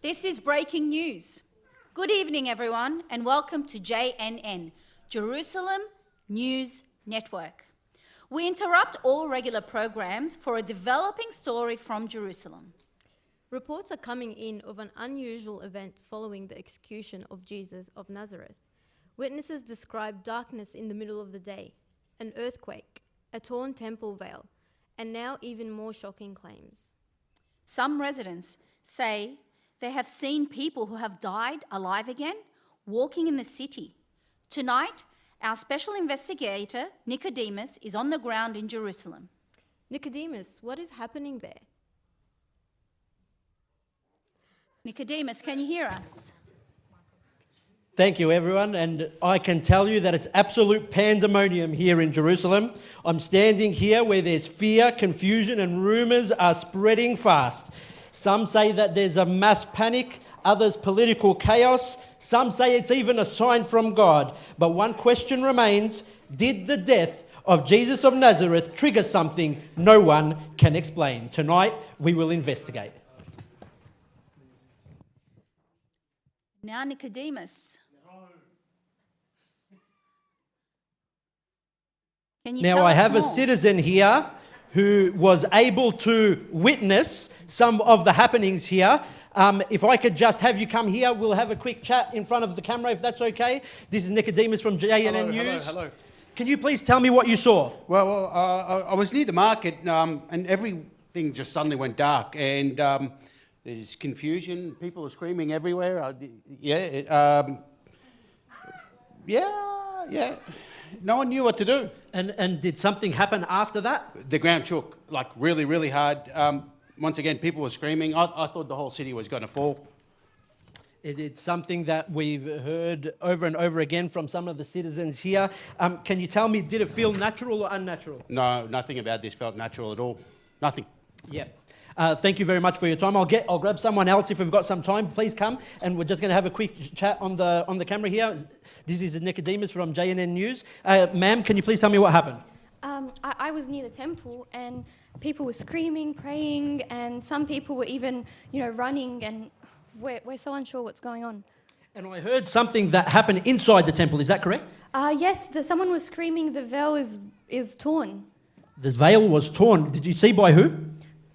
This is breaking news. Good evening, everyone, and welcome to JNN, Jerusalem News Network. We interrupt all regular programs for a developing story from Jerusalem. Reports are coming in of an unusual event following the execution of Jesus of Nazareth. Witnesses describe darkness in the middle of the day, an earthquake, a torn temple veil, and now even more shocking claims. Some residents say they have seen people who have died alive again walking in the city. Tonight, our special investigator, Nicodemus, is on the ground in Jerusalem. Nicodemus, what is happening there? Nicodemus, can you hear us? Thank you, everyone, and I can tell you that it's absolute pandemonium here in Jerusalem. I'm standing here where there's fear, confusion, and rumours are spreading fast. Some say that there's a mass panic, others political chaos. Some say it's even a sign from God. But one question remains: did the death of Jesus of Nazareth trigger something no one can explain? Tonight, we will investigate. Now, Nicodemus. Can you tell Now, I us have a more? citizen here who was able to witness some of the happenings here. If I could just have you come here, we'll have a quick chat in front of the camera, if that's okay. This is Nicodemus from JNN News. Hello. Can you please tell me what you saw? Well, I was near the market and everything just suddenly went dark and there's confusion. People are screaming everywhere. No one knew what to do. And did something happen after that? The ground shook like really, really hard. Once again, people were screaming. I thought the whole city was going to fall. It's something that we've heard over and over again from some of the citizens here. Can you tell me, did it feel natural or unnatural? No, nothing about this felt natural at all. Nothing. Yeah. Thank you very much for your time. I'll grab someone else if we've got some time. Please come, and we're just going to have a quick chat on the camera here. This is Nicodemus from JNN News. Ma'am, can you please tell me what happened? I was near the temple and people were screaming, praying, and some people were even, running, and we're so unsure what's going on. And I heard something that happened inside the temple. Is that correct? Yes, someone was screaming, the veil is torn. The veil was torn. Did you see by who?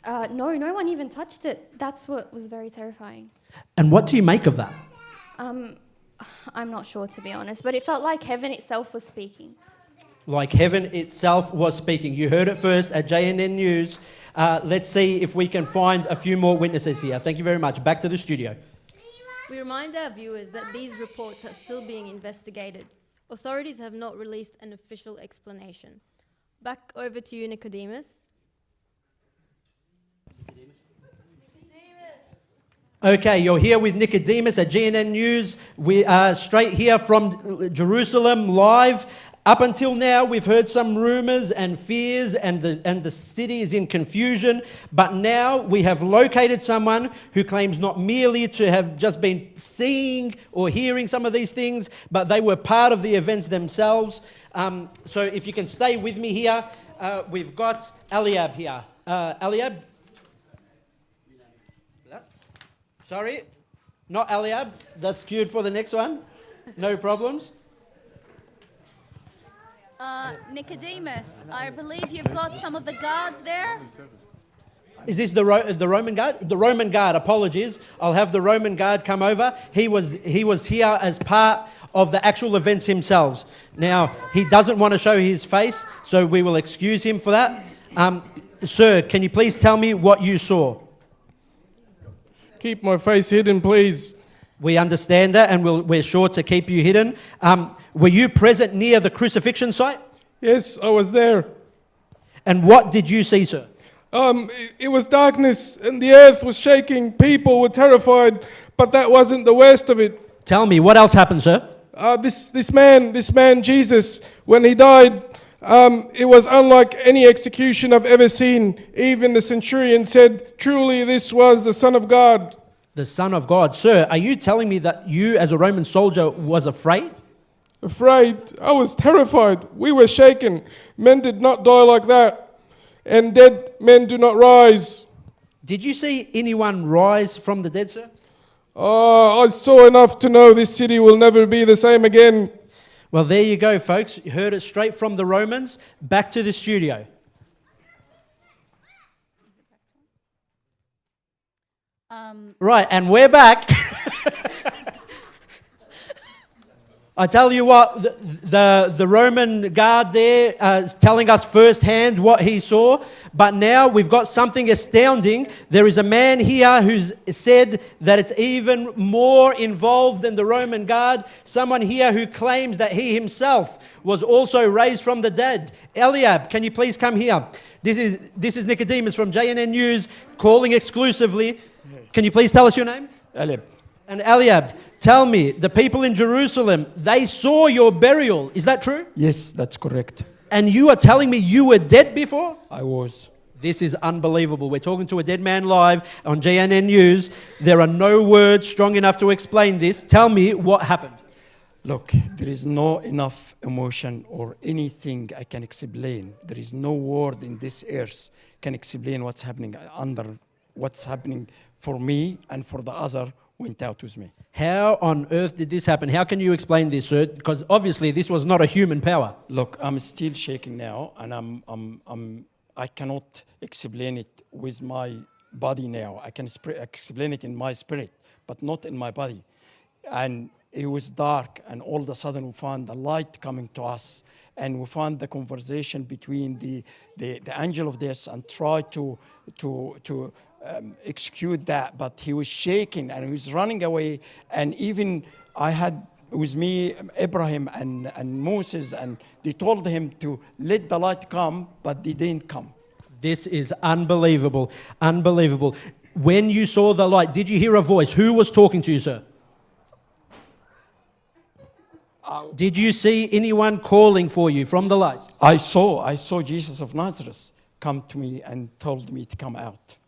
No one even touched it. That's what was very terrifying. And what do you make of that? I'm not sure, to be honest, but it felt like heaven itself was speaking. Like heaven itself was speaking. You heard it first at JNN News. Let's see if we can find a few more witnesses here. Thank you very much. Back to the studio. We remind our viewers that these reports are still being investigated. Authorities have not released an official explanation. Back over to you, Nicodemus. Okay, you're here with Nicodemus at JNN News. We are straight here from Jerusalem live. Up until now, we've heard some rumours and fears, and the city is in confusion. But now we have located someone who claims not merely to have just been seeing or hearing some of these things, but they were part of the events themselves. So if you can stay with me here, we've got Eliab here. Eliab? Sorry, not Eliab. That's queued for the next one. No problems. Nicodemus, I believe you've got some of the guards there. Is this the Roman guard? The Roman guard, apologies. I'll have the Roman guard come over. He was here as part of the actual events themselves. Now, he doesn't want to show his face, so we will excuse him for that. Sir, can you please tell me what you saw? Keep my face hidden, please. We understand that, and we're sure to keep you hidden. Were you present near the crucifixion site? Yes, I was there. And what did you see, sir? It was darkness and the earth was shaking. People were terrified, but that wasn't the worst of it. Tell me, what else happened, sir? This man Jesus, when he died, it was unlike any execution I've ever seen. Even the centurion said, "Truly, this was the Son of God." The Son of God. Sir, are you telling me that you as a Roman soldier was afraid? Afraid? I was terrified. We were shaken. Men did not die like that, and dead men do not rise. Did you see anyone rise from the dead, sir? Oh, I saw enough to know this city will never be the same again. Well, there you go, folks. You heard it straight from the Romans. Back to the studio. Right, and we're back. I tell you what, the Roman guard there is telling us firsthand what he saw, but now we've got something astounding. There is a man here who's said that it's even more involved than the Roman guard, someone here who claims that he himself was also raised from the dead. Eliab, can you please come here? This is Nicodemus from JNN News calling exclusively. Can you please tell us your name? Eliab. And Eliab, tell me, the people in Jerusalem, they saw your burial. Is that true? Yes, that's correct. And you are telling me you were dead before? I was. This is unbelievable. We're talking to a dead man live on JNN News. There are no words strong enough to explain this. Tell me what happened. Look, there is no enough emotion or anything I can explain. There is no word in this earth can explain what's happening for me and for the other went out with me. How on earth did this happen? How can you explain this, sir? Because obviously this was not a human power. Look, I'm still shaking now, and I cannot explain it with my body now. I can explain it in my spirit, but not in my body. And it was dark, and all of a sudden we found the light coming to us, and we found the conversation between the angel of death and tried to execute that, but he was shaking and he was running away. And even I had with me Abraham and Moses, and they told him to let the light come, but they didn't come. This is unbelievable. Unbelievable. When you saw the light, did you hear a voice? Who was talking to you, sir? Did you see anyone calling for you from the light? I saw Jesus of Nazareth come to me and told me to come out.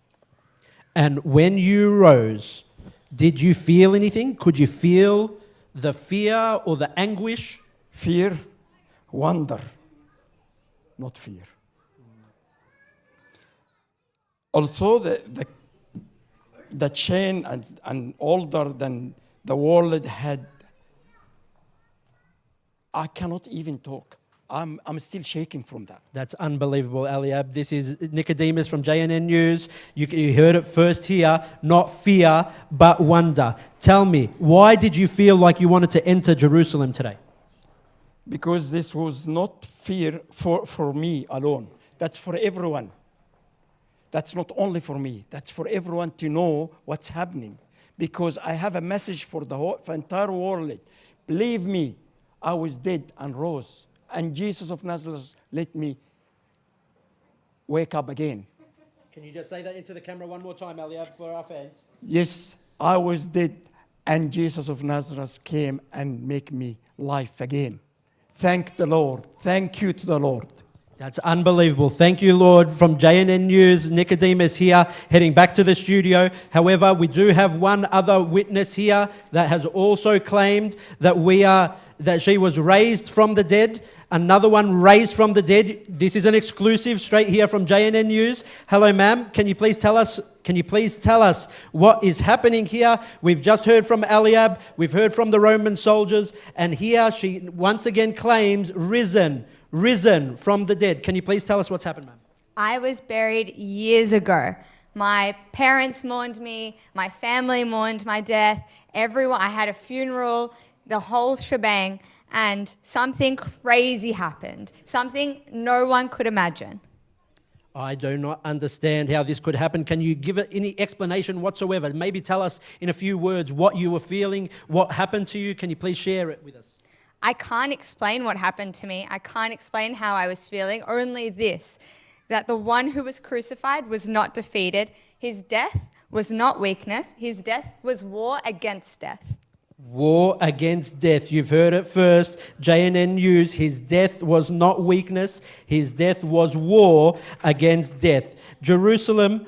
And when you rose, did you feel anything? Could you feel the fear or the anguish? Fear, wonder, not fear. Also, the chain and older than the world had, I cannot even talk. I'm still shaking from that. That's unbelievable, Eliab. This is Nicodemus from JNN News. You heard it first here. Not fear, but wonder. Tell me, why did you feel like you wanted to enter Jerusalem today? Because this was not fear for me alone. That's for everyone. That's not only for me. That's for everyone to know what's happening. Because I have a message for the entire world. Believe me, I was dead and rose. And Jesus of Nazareth let me wake up again. Can you just say that into the camera one more time, Eliab, for our fans? Yes, I was dead, and Jesus of Nazareth came and make me life again. Thank the Lord. Thank you to the Lord. That's unbelievable. Thank you, Lord. From JNN News, Nicodemus here, heading back to the studio. However, we do have one other witness here that has also claimed that she was raised from the dead. Another one raised from the dead. This is an exclusive straight here from JNN News. Hello, ma'am. Can you please tell us what is happening here? We've just heard from Eliab. We've heard from the Roman soldiers. And here she once again claims risen from the dead. Can you please tell us what's happened, ma'am? I was buried years ago. My parents mourned me. My family mourned my death. Everyone. I had a funeral, the whole shebang. And something crazy happened. Something no one could imagine. I do not understand how this could happen. Can you give it any explanation whatsoever? Maybe tell us in a few words what you were feeling, what happened to you. Can you please share it with us? I can't explain what happened to me. I can't explain how I was feeling. Only this, that the one who was crucified was not defeated. His death was not weakness. His death was war against death. War against death. You've heard it first. JNN News. His death was not weakness. His death was war against death. Jerusalem,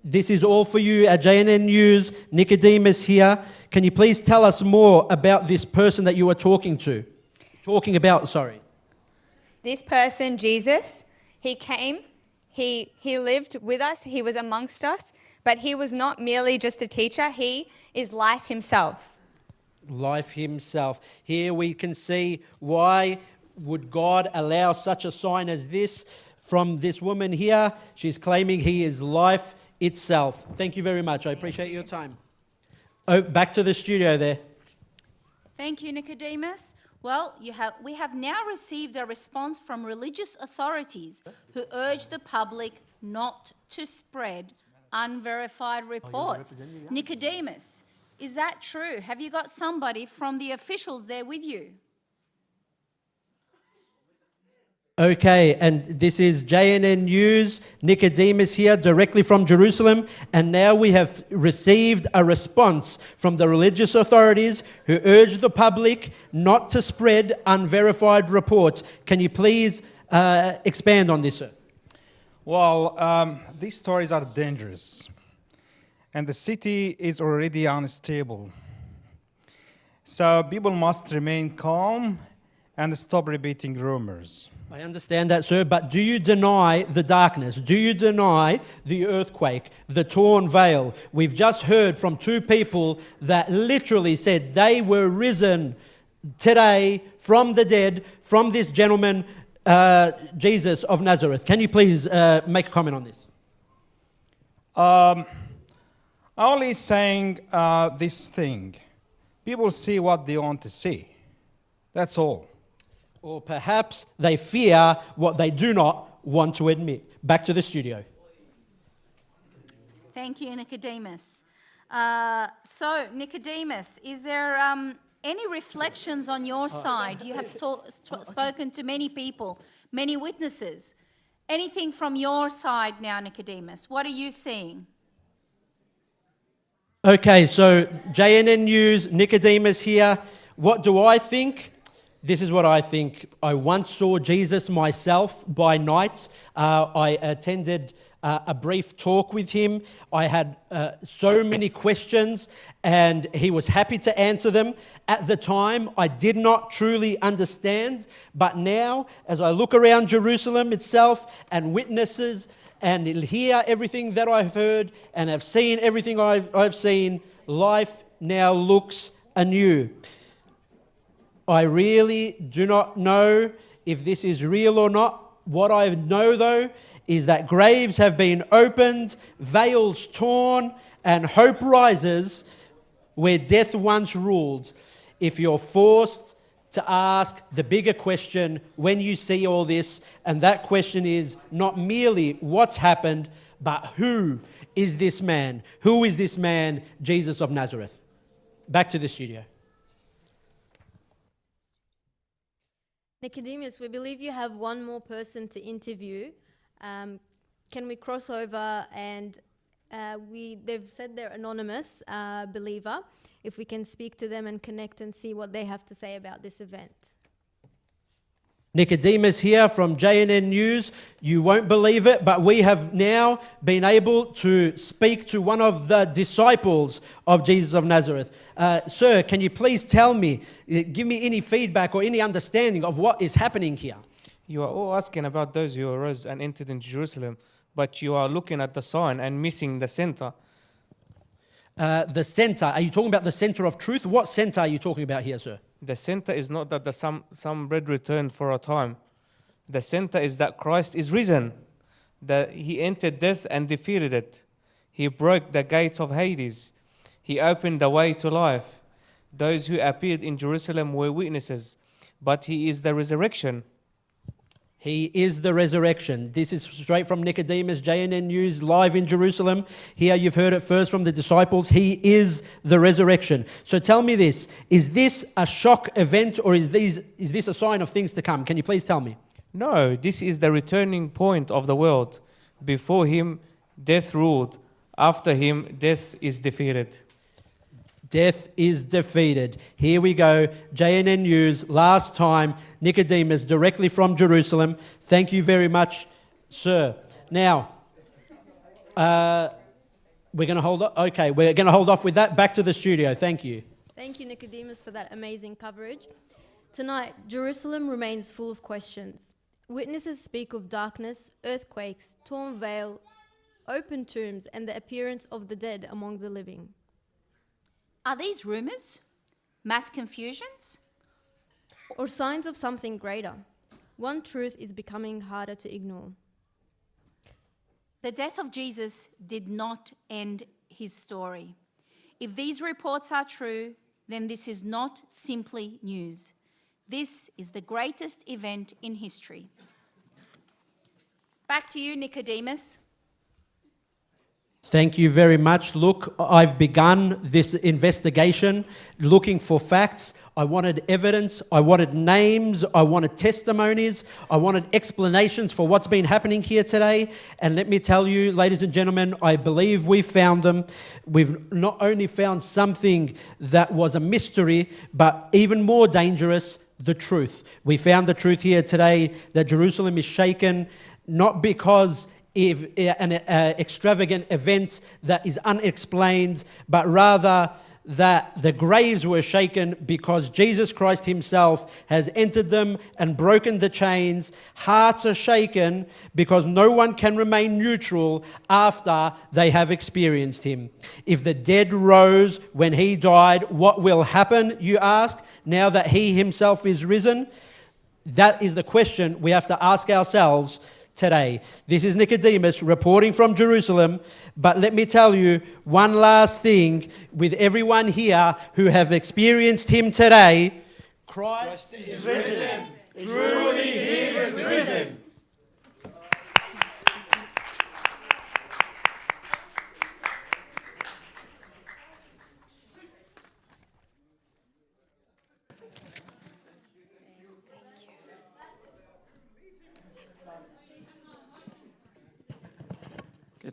this is all for you at JNN News. Nicodemus here. Can you please tell us more about this person that you were talking about? This person, Jesus, he came, he lived with us, he was amongst us, But he was not merely just a teacher, he is life himself. Life himself. Here we can see why would God allow such a sign as this from this woman here. She's claiming he is life itself. Thank you very much. I appreciate your time. Oh, back to the studio there. Thank you, Nicodemus. Well, we have now received a response from religious authorities who urge the public not to spread unverified reports. Nicodemus, is that true? Have you got somebody from the officials there with you? Okay, and this is JNN News, Nicodemus here directly from Jerusalem, and now we have received a response from the religious authorities who urge the public not to spread unverified reports. Can you please expand on this, sir? Well, these stories are dangerous, and the city is already unstable. So people must remain calm and stop repeating rumors. I understand that, sir, but do you deny the darkness? Do you deny the earthquake, the torn veil? We've just heard from two people that literally said they were risen today from the dead, from this gentleman, Jesus of Nazareth. Can you please make a comment on this? Only saying this thing. People see what they want to see. That's all. Or perhaps they fear what they do not want to admit. Back to the studio. Thank you, Nicodemus. So, Nicodemus, is there any reflections on your side? You have spoken to many people, many witnesses. Anything from your side now, Nicodemus? What are you seeing? Okay, so JNN News, Nicodemus here. What do I think? This is what I think. I once saw Jesus myself by night. I attended a brief talk with him. I had so many questions, and he was happy to answer them. At the time, I did not truly understand, but now, as I look around Jerusalem itself and witnesses and hear everything that I've heard and have seen everything I've seen, life now looks anew. I really do not know if this is real or not. What I know, though, is that graves have been opened, veils torn, and hope rises where death once ruled. If you're forced to ask the bigger question when you see all this, and that question is not merely what's happened, but who is this man? Who is this man, Jesus of Nazareth? Back to the studio. Nicodemus, we believe you have one more person to interview. Can we cross over and they've said they're anonymous believer. If we can speak to them and connect and see what they have to say about this event. Nicodemus here from JNN News. You won't believe it, but we have now been able to speak to one of the disciples of Jesus of Nazareth. Sir, can you please tell me, give me any feedback or any understanding of what is happening here? You are all asking about those who arose and entered into Jerusalem, but you are looking at the sign and missing the center. The center, are you talking about the center of truth? What center are you talking about here, sir? The center is not that some bread returned for a time. The center is that Christ is risen, that he entered death and defeated it. He broke the gates of Hades. He opened the way to life. Those who appeared in Jerusalem were witnesses, but he is the resurrection. He is the resurrection. This is straight from Nicodemus, JNN News, live in Jerusalem. Here you've heard it first from the disciples. He is the resurrection. So tell me this, is this a shock event or is this a sign of things to come? Can you please tell me? No, this is the returning point of the world. Before him, death ruled. After him, death is defeated. Death is defeated. Here we go. JNN News, last time, Nicodemus, directly from Jerusalem. Thank you very much, sir. Now, we're going to hold off. Okay, we're going to hold off with that. Back to the studio. Thank you. Thank you, Nicodemus, for that amazing coverage. Tonight, Jerusalem remains full of questions. Witnesses speak of darkness, earthquakes, torn veil, open tombs, and the appearance of the dead among the living. Are these rumors? Mass confusions? Or signs of something greater? One truth is becoming harder to ignore. The death of Jesus did not end his story. If these reports are true, then this is not simply news. This is the greatest event in history. Back to you, Nicodemus. Thank you very much. Look, I've begun this investigation looking for facts. I wanted evidence, I wanted names, I wanted testimonies, I wanted explanations for what's been happening here today. And let me tell you, ladies and gentlemen, I believe we found them. We've not only found something that was a mystery, but even more dangerous, the truth. We found the truth here today that Jerusalem is shaken, not because of an extravagant event that is unexplained, but rather that the graves were shaken because Jesus Christ himself has entered them and broken the chains. Hearts are shaken because no one can remain neutral after they have experienced him. If the dead rose when he died, what will happen, you ask, now that he himself is risen? That is the question we have to ask ourselves today. This is Nicodemus reporting from Jerusalem, but let me tell you one last thing with everyone here who have experienced him today. Christ is risen. Truly he is risen.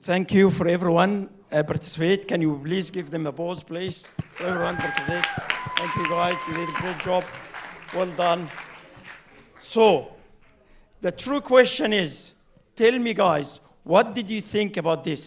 Thank you for everyone participate. Can you please give them a pause, please? Everyone participate. Thank you, guys. You did a great job. Well done. So, the true question is, tell me, guys, what did you think about this?